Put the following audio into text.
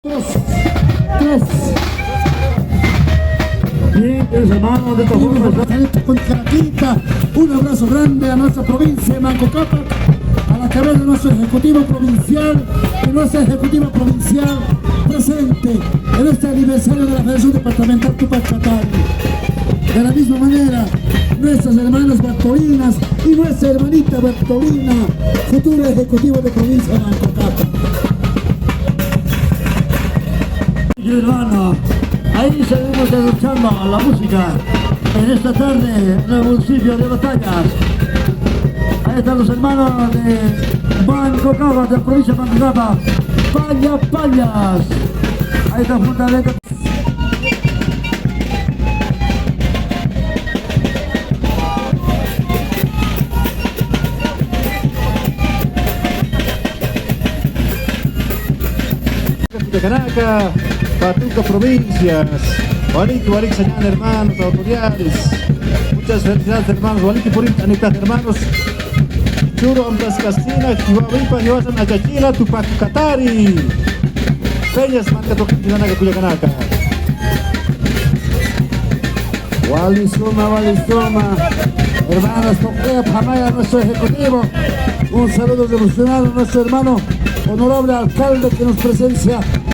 Dos, tres. Bien, queridos hermanos, de todos modos, con Caraquita, un abrazo grande a nuestra provincia de Manco Cápac, a la cabeza de nuestro ejecutivo provincial y nuestra ejecutiva provincial presente en este aniversario de la Federación Departamental Tupac Katari. De la misma manera, nuestras hermanas Bartolinas y nuestra hermanita Bartolina, futuro ejecutivo de provincia de Manco Cápac. Hermano, ahí seguimos escuchando la música en esta tarde en el municipio de Batallas. Ahí están los hermanos de Manco Cápac, de la provincia de Manco Cápac, Payas. Ahí está fundamental. De Canaca, Patuca Provincias, Waliki, señal hermanos, autoridades, muchas felicidades hermanos, Waliki Purim, Anitas hermanos, Churo Amtas Castina, Chihuahua, Yosan Achachila, Tupac Katari, Peñas, Manca Toquinanaca, Cuyacanaca. Wali Suma, hermanas Toquea, Pamaya, nuestro ejecutivo, un saludo devocional a nuestro hermano honorable alcalde que nos presencia